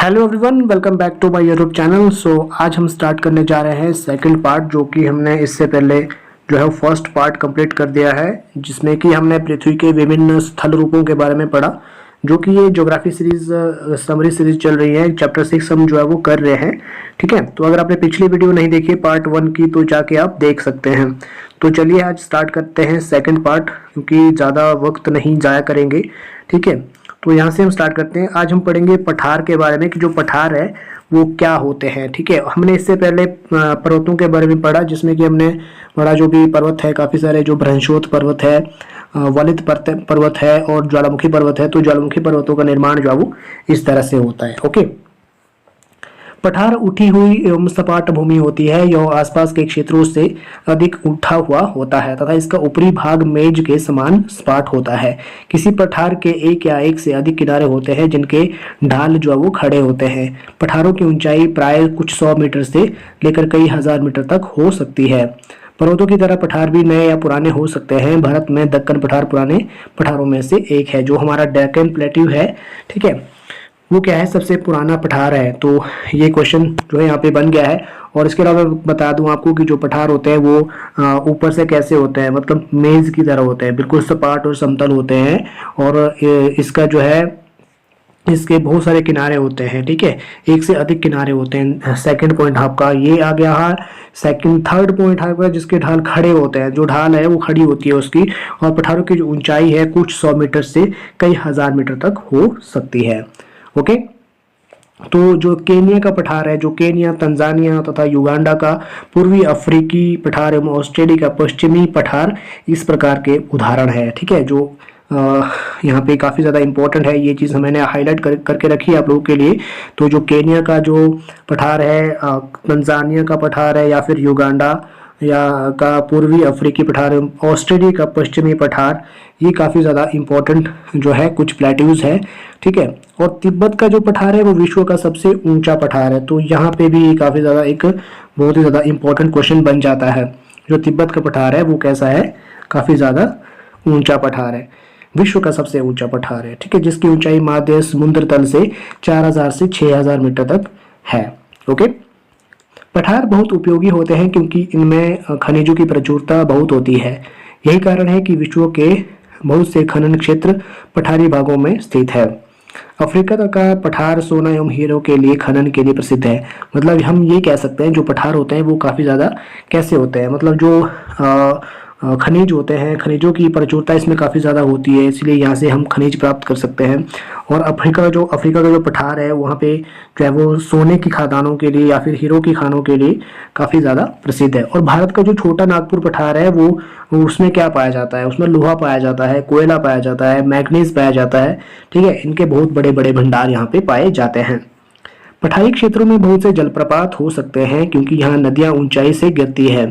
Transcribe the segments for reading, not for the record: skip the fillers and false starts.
Hello everyone, welcome back to my YouTube channel. आज हम start करने जा रहे हैं सेकंड पार्ट, जो कि हमने इससे पहले जो है फर्स्ट पार्ट कंप्लीट कर दिया है, जिसमें कि हमने पृथ्वी के विभिन्न स्थल रूपों के बारे में पढ़ा। जो कि ये ज्योग्राफी सीरीज समरी सीरीज चल रही है, चैप्टर 6 हम जो है वो कर रहे हैं। ठीक है, तो अगर आपने पिछली वीडियो नहीं देखी है पार्ट 1 की, तो जाके आप देख सकते हैं। तो चलिए आज स्टार्ट करते हैं सेकंड पार्ट, क्योंकि ज़्यादा वक्त नहीं जाया करेंगे। ठीक है, तो यहाँ से हम स्टार्ट करते हैं। आज हम पढ़ेंगे पठार के बारे में, कि जो पठार है वो क्या होते हैं। ठीक है, हमने इससे पहले पर्वतों के बारे में पढ़ा, जिसमें कि हमने पढ़ा जो भी पर्वत है, काफ़ी सारे, जो बृहस्पति पर्वत है, वलित पर्वत है और ज्वालामुखी पर्वत है। तो ज्वालामुखी पर्वतों का निर्माण जो है वो इस तरह से होता है। ओके, पठार उठी हुई एवं सपाट भूमि होती है। यह आसपास के क्षेत्रों से अधिक उठा हुआ होता है तथा इसका ऊपरी भाग मेज के समान सपाट होता है। किसी पठार के एक या एक से अधिक किनारे होते हैं, जिनके ढाल जो है वो खड़े होते हैं। पठारों की ऊंचाई प्राय कुछ 100 मीटर से लेकर कई हजार मीटर तक हो सकती है। पर्वतों की तरह पठार भी नए या पुराने हो सकते हैं। भारत में दक्कन पठार पुराने पठारों में से एक है। जो हमारा डेक्कन प्लेट्यू है, ठीक है, वो क्या है, सबसे पुराना पठार है। तो ये क्वेश्चन जो है यहाँ पे बन गया है। और इसके अलावा बता दूं आपको कि जो पठार होते हैं वो ऊपर से कैसे होते हैं, मतलब मेज की तरह होते हैं, बिल्कुल सपाट और समतल होते हैं। और इसका जो है, इसके बहुत सारे किनारे होते हैं। ठीक है, एक से अधिक किनारे होते हैं। सेकंड पॉइंट आपका ये आ गया है। थर्ड पॉइंट आपका, जिसके ढाल खड़े होते हैं, जो ढाल है वो खड़ी होती है उसकी। और पठारों की जो ऊंचाई है कुछ 100 मीटर से कई हजार मीटर तक हो सकती है। ओके, तो जो केनिया का पठार है, जो केनिया, तंजानिया तथा युगांडा का पूर्वी अफ्रीकी पठार एवं ऑस्ट्रेलिया का पश्चिमी पठार इस प्रकार के उदाहरण है। ठीक है, जो यहाँ पे काफ़ी ज़्यादा इंपॉर्टेंट है, ये चीज़ मैंने हाईलाइट करके रखी है आप लोगों के लिए। तो जो केनिया का जो पठार है, तंजानिया का पठार है, या फिर युगांडा या का पूर्वी अफ्रीकी पठार, ऑस्ट्रेलिया का पश्चिमी पठार, ये काफ़ी ज़्यादा इम्पोर्टेंट जो है कुछ प्लेट्यूज है। ठीक है, और तिब्बत का जो पठार है वो विश्व का सबसे ऊंचा पठार है। तो यहाँ पे भी काफ़ी ज़्यादा एक बहुत ही ज़्यादा इम्पोर्टेंट क्वेश्चन बन जाता है। जो तिब्बत का पठार है वो कैसा है, काफ़ी ज़्यादा ऊंचा पठार है, विश्व का सबसे ऊंचा पठार है। ठीक है, जिसकी ऊंचाई माध्य समुद्र तल से 4000 से 6000 मीटर तक है। ओके, पठार बहुत उपयोगी होते हैं क्योंकि इनमें खनिजों की प्रचुरता बहुत होती है। यही कारण है कि विश्व के बहुत से खनन क्षेत्र पठारी भागों में स्थित है। अफ्रीका का पठार सोना एवं हीरो के लिए खनन के लिए प्रसिद्ध है। मतलब हम ये कह सकते हैं जो पठार होते हैं वो काफ़ी ज़्यादा कैसे होते हैं, मतलब जो खनिज होते हैं, खनिजों की प्रचुरता इसमें काफ़ी ज़्यादा होती है, इसलिए यहाँ से हम खनिज प्राप्त कर सकते हैं। और अफ्रीका का जो पठार है, वहाँ पे जो है वो सोने की खदानों के लिए या फिर हीरो की खानों के लिए काफ़ी ज़्यादा प्रसिद्ध है। और भारत का जो छोटा नागपुर पठार है वो उसमें क्या पाया जाता है, उसमें लोहा पाया जाता है, कोयला पाया जाता है, मैग्नीज पाया जाता है। ठीक है, इनके बहुत बड़े बड़े भंडार यहाँ पे पाए जाते हैं। पठारी क्षेत्रों में बहुत से जलप्रपात हो सकते हैं क्योंकि यहाँ नदियां ऊंचाई से गिरती है।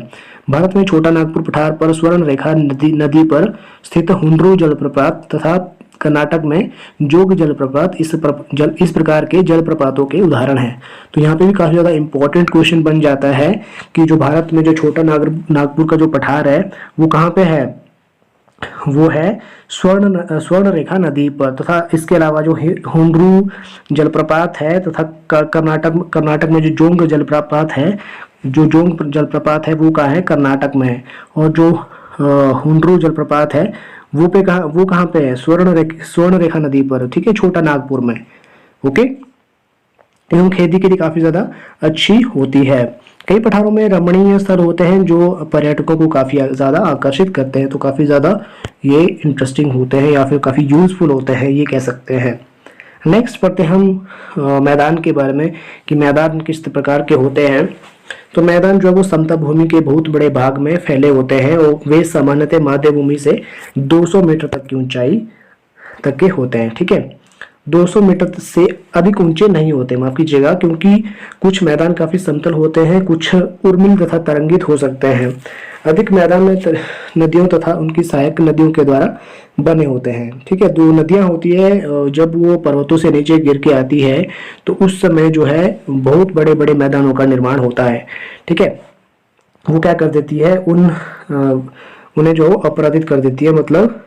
भारत में छोटा नागपुर पठार पर स्वर्ण रेखा नदी पर स्थित हुंड्रू जलप्रपात तथा कर्नाटक में जोग जलप्रपात इस प्रकार के जलप्रपातों के उदाहरण हैं। तो यहाँ पे भी काफी ज्यादा इंपॉर्टेंट क्वेश्चन बन जाता है कि जो भारत में जो छोटा नागपुर का जो पठार है वो कहाँ पे है, वो है स्वर्ण रेखा नदी पर। तथा इसके अलावा जो हुंड्रू जलप्रपात है तथा कर्नाटक में जो जोंग जलप्रपात है, वो कहाँ है, कर्नाटक में है। और जो हुंड्रू जलप्रपात है वो कहाँ पे है, स्वर्ण रेखा नदी पर। ठीक है, छोटा नागपुर में। ओके, एवं खेती के लिए काफी ज्यादा अच्छी होती है। कई पठारों में रमणीय स्थल होते हैं जो पर्यटकों को काफी ज्यादा आकर्षित करते हैं। तो काफी ज्यादा ये इंटरेस्टिंग होते हैं या फिर काफी यूजफुल होते हैं, ये कह सकते हैं। नेक्स्ट पढ़ते हैं हम मैदान के बारे में, कि मैदान किस प्रकार के होते हैं। तो मैदान जो है वो समतल भूमि के बहुत बड़े भाग में फैले होते हैं और वे सामान्यतः माध्य भूमि से 200 मीटर तक की ऊंचाई तक के होते हैं। ठीक है, 200 मीटर से अधिक ऊंचे नहीं होते, माफ कीजिएगा, क्योंकि कुछ मैदान काफी समतल होते हैं, कुछ उर्मिल तथा तरंगित हो सकते हैं। अधिक मैदान में नदियों तथा उनकी सहायक नदियों के द्वारा बने होते हैं। ठीक है, दो नदियां होती है, जब वो पर्वतों से नीचे गिर के आती है तो उस समय जो है बहुत बड़े बड़े मैदानों का निर्माण होता है। ठीक है, वो क्या कर देती है, उन्हें जो अपराधित कर देती है, मतलब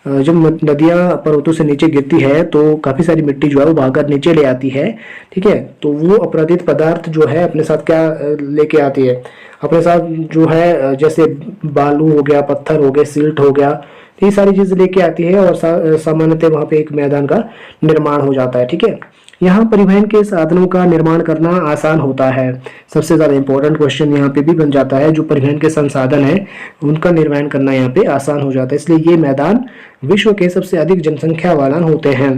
जब नदियाँ पर्वतों से नीचे गिरती है तो काफ़ी सारी मिट्टी जो है वो बहाकर नीचे ले आती है। ठीक है, तो वो अपराधित पदार्थ जो है अपने साथ क्या लेके आती है, अपने साथ जो है जैसे बालू हो गया, पत्थर हो गए, सिल्ट हो गया, तो ये सारी चीज़ें लेके आती है और सामान्यतः वहाँ पे एक मैदान का निर्माण हो जाता है। ठीक है, यहाँ परिवहन के साधनों का निर्माण करना आसान होता है। सबसे ज़्यादा इंपॉर्टेंट क्वेश्चन यहाँ पे भी बन जाता है, जो परिवहन के संसाधन है उनका निर्माण करना यहाँ पे आसान हो जाता है, इसलिए ये मैदान विश्व के सबसे अधिक जनसंख्या वाला होते हैं।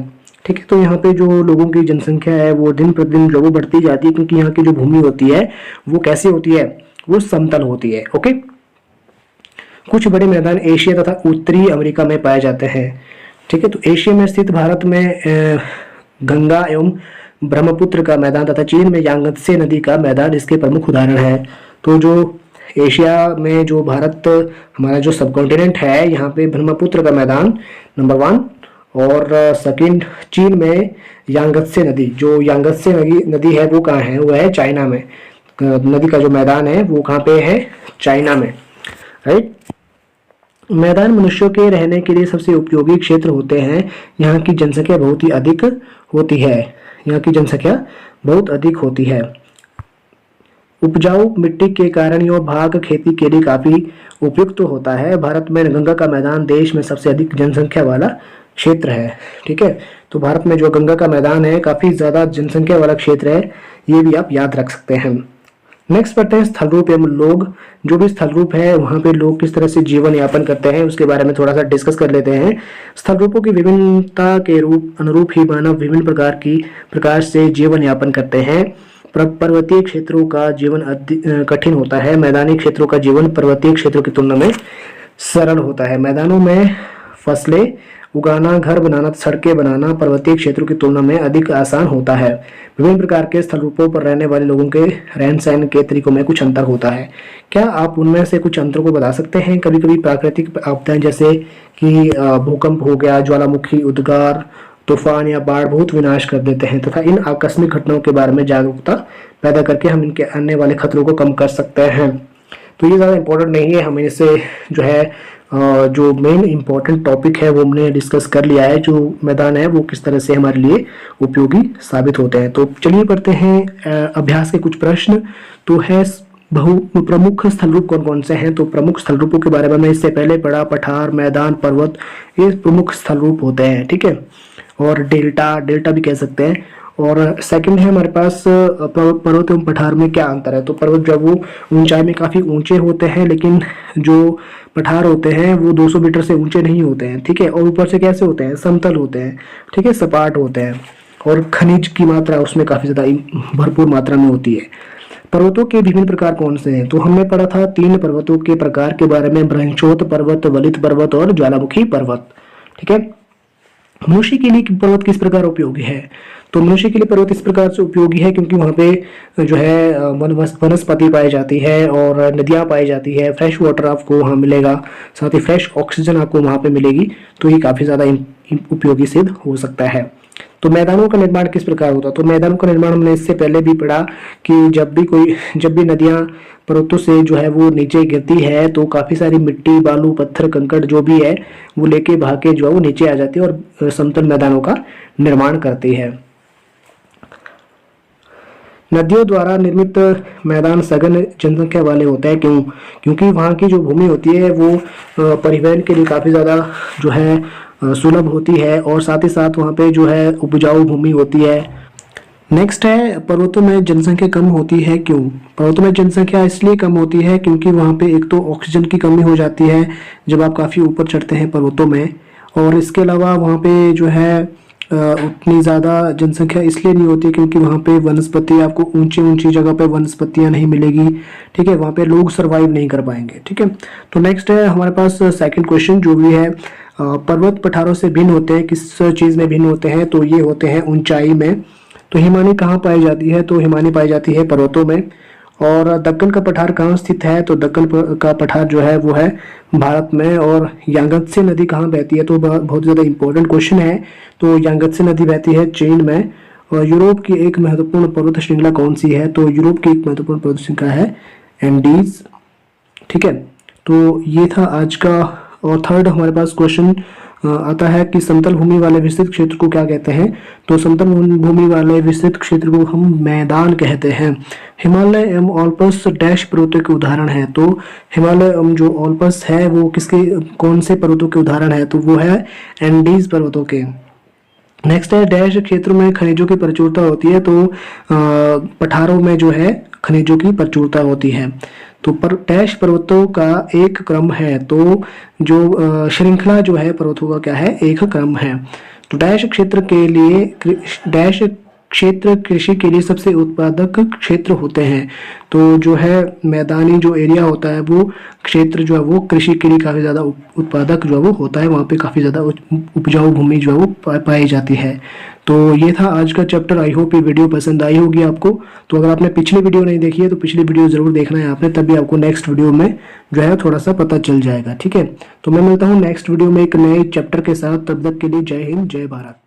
ठीक है, तो यहाँ पे जो लोगों की जनसंख्या है वो दिन प्रतिदिन जो वो बढ़ती जाती है, क्योंकि यहाँ की जो भूमि होती है वो कैसी होती है, वो समतल होती है। ओके, कुछ बड़े मैदान एशिया तथा उत्तरी अमेरिका में पाए जाते हैं। ठीक है, तो एशिया में स्थित भारत में गंगा एवं ब्रह्मपुत्र का मैदान तथा चीन में यांगत्से नदी का मैदान इसके प्रमुख उदाहरण है। तो जो एशिया में जो भारत हमारा जो सब कॉन्टिनेंट है, यहाँ पे ब्रह्मपुत्र का मैदान नंबर 1, और सेकंड चीन में यांगत्से नदी, जो यांगत्से नदी है वो कहाँ है, वो है चाइना में। नदी का जो मैदान है वो कहाँ पे है, चाइना में। राइट, मैदान मनुष्यों के रहने के लिए सबसे उपयोगी क्षेत्र होते हैं। यहाँ की जनसंख्या बहुत ही अधिक होती है, यहाँ की जनसंख्या बहुत अधिक होती है। उपजाऊ मिट्टी के कारण यह भाग खेती के लिए काफी उपयुक्त होता है। भारत में गंगा का मैदान देश में सबसे अधिक जनसंख्या वाला क्षेत्र है। ठीक है, तो भारत में जो गंगा का मैदान है काफी ज्यादा जनसंख्या वाला क्षेत्र है, ये भी आप याद रख सकते हैं। नेक्स्ट पढ़ते हैं स्थल रूप एवं लोग। जो भी स्थल रूप है वहाँ पे लोग किस तरह से जीवन यापन करते हैं उसके बारे में थोड़ा सा डिस्कस कर लेते हैं। स्थल रूपों की विभिन्नता के अनुरूप ही मानव विभिन्न प्रकार से जीवन यापन करते हैं। पर्वतीय क्षेत्रों का जीवन कठिन होता है, मैदानी क्षेत्रों का जीवन पर्वतीय क्षेत्रों की तुलना में सरल होता है। मैदानों में फसलें उगाना, घर बनाना, सड़कें बनाना पर्वतीय क्षेत्रों की तुलना में अधिक आसान होता है। विभिन्न प्रकार के स्थल रूपों पर रहने वाले लोगों के रहन सहन के तरीकों में कुछ अंतर होता है। क्या आप उनमें से कुछ अंतरों को बता सकते हैं? कभी कभी प्राकृतिक आपदाएं जैसे कि भूकंप हो गया, ज्वालामुखी, उद्गार, तूफान या बाढ़ बहुत विनाश कर देते हैं तथा इन आकस्मिक घटनाओं के बारे में जागरूकता पैदा करके हम इनके आने वाले खतरों को कम कर सकते हैं। तो ये ज़्यादा इम्पोर्टेंट नहीं है, हमें इससे जो है जो मेन इम्पोर्टेंट टॉपिक है वो हमने डिस्कस कर लिया है। जो मैदान है वो किस तरह से हमारे लिए उपयोगी साबित होते हैं। तो चलिए पढ़ते हैं अभ्यास के कुछ प्रश्न। तो है प्रमुख स्थल रूप कौन कौन से हैं? तो प्रमुख स्थल रूपों के बारे में मैं इससे पहले पढ़ा, पठार, मैदान, पर्वत, ये प्रमुख स्थल रूप होते हैं। ठीक है, और डेल्टा भी कह सकते हैं। और सेकंड है हमारे पास पर्वत एवं पठार में क्या अंतर है? तो पर्वत जो वो ऊंचाई में काफ़ी ऊंचे होते हैं, लेकिन जो पठार होते हैं वो 200 मीटर से ऊंचे नहीं होते हैं। ठीक है, और ऊपर से कैसे होते हैं? समतल होते हैं। ठीक है, सपाट होते हैं, और खनिज की मात्रा उसमें काफ़ी ज़्यादा भरपूर मात्रा में होती है। पर्वतों के विभिन्न प्रकार कौन से हैं? तो हमने पढ़ा था 3 पर्वतों के प्रकार के बारे में, ब्रह्मोत्सव पर्वत, वलित पर्वत और ज्वालामुखी पर्वत। ठीक है, मनुष्य के लिए पर्वत किस प्रकार उपयोगी है? तो मनुष्य के लिए पर्वत इस प्रकार से उपयोगी है क्योंकि वहाँ पे जो है वनस्पति पाई जाती है और नदियाँ पाई जाती है, फ्रेश वाटर आपको वहाँ मिलेगा, साथ ही फ्रेश ऑक्सीजन आपको वहाँ पे मिलेगी। तो ये काफ़ी ज़्यादा उपयोगी सिद्ध हो सकता है। तो मैदानों का निर्माण किस प्रकार होता है? तो मैदानों का निर्माण हमने इससे पहले भी पढ़ा कि जब भी नदियाँ पर्वतों से जो है वो नीचे गिरती है तो काफ़ी सारी मिट्टी, बालू, पत्थर, कंकड़ जो भी है वो लेके भाग के जो है वो नीचे आ जाती है और समतल मैदानों का निर्माण करती है। नदियों द्वारा निर्मित मैदान सघन जनसंख्या वाले होते हैं। क्यों? क्योंकि वहाँ की जो भूमि होती है वो परिवहन के लिए काफ़ी ज़्यादा जो है सुलभ होती है, और साथ ही साथ वहाँ पे जो है उपजाऊ भूमि होती है। नेक्स्ट है पर्वतों में जनसंख्या कम होती है। क्यों? पर्वतों में जनसंख्या इसलिए कम होती है क्योंकि वहाँ पे एक तो ऑक्सीजन की कमी हो जाती है जब आप काफ़ी ऊपर चढ़ते हैं पर्वतों में, और इसके अलावा वहाँ पे जो है उतनी ज़्यादा जनसंख्या इसलिए नहीं होती क्योंकि वहाँ पे वनस्पति आपको ऊंची जगह पे वनस्पतियाँ नहीं मिलेगी। ठीक है, वहाँ पे लोग सरवाइव नहीं कर पाएंगे। ठीक है, तो नेक्स्ट है हमारे पास सेकंड क्वेश्चन जो भी है, पर्वत पठारों से भिन्न होते हैं। किस चीज़ में भिन्न होते हैं? तो ये होते हैं ऊंचाई में। तो हिमानी कहाँ पाई जाती है? तो हिमानी पाई जाती है पर्वतों में। और दक्कन का पठार कहाँ स्थित है? तो दक्कन का पठार जो है वो है भारत में। और यांगत्से नदी कहाँ बहती है? तो बहुत ज़्यादा इंपॉर्टेंट क्वेश्चन है। तो यांगत्से नदी बहती है चीन में। और यूरोप की एक महत्वपूर्ण पर्वत श्रृंखला कौन सी है? तो यूरोप की एक महत्वपूर्ण पर्वत श्रृंखला है एंडीज। ठीक है, तो ये था आज का। और थर्ड हमारे पास क्वेश्चन आता है कि समतल भूमि वाले विस्तृत क्षेत्र को क्या कहते हैं, तो समतल भूमि वाले विस्तृत क्षेत्र को हम मैदान कहते हैं। हिमालय एवं ओल्पस डैश पर्वतों के उदाहरण है, तो हिमालय एवं जो ओल्पस है वो किसके कौन से पर्वतों के उदाहरण है, तो वो है एंडीज पर्वतों के। नेक्स्ट है डैश क्षेत्र में खनिजों की प्रचुरता होती है, तो पठारों में जो है खनिजों की प्रचुरता होती है। तो पर डैश पर्वतों का एक क्रम है, तो जो श्रृंखला जो है पर्वतों का क्या है, एक क्रम है। तो डैश क्षेत्र के लिए डैश क्षेत्र कृषि के लिए सबसे उत्पादक क्षेत्र होते हैं। तो जो है मैदानी जो एरिया होता है वो क्षेत्र जो है वो कृषि के लिए काफ़ी ज़्यादा उत्पादक जो है वो होता है, वहाँ पे काफ़ी ज़्यादा उपजाऊ भूमि जो है वो पाई जाती है। तो ये था आज का चैप्टर। आई होप ये वीडियो पसंद आई होगी आपको। तो अगर आपने पिछली वीडियो नहीं देखी है तो पिछली वीडियो ज़रूर देखना है आपने, तभी आपको नेक्स्ट वीडियो में जो है थोड़ा सा पता चल जाएगा। ठीक है, तो मैं मिलता हूँ नेक्स्ट वीडियो में एक नए चैप्टर के साथ। तब तक के लिए जय हिंद, जय भारत।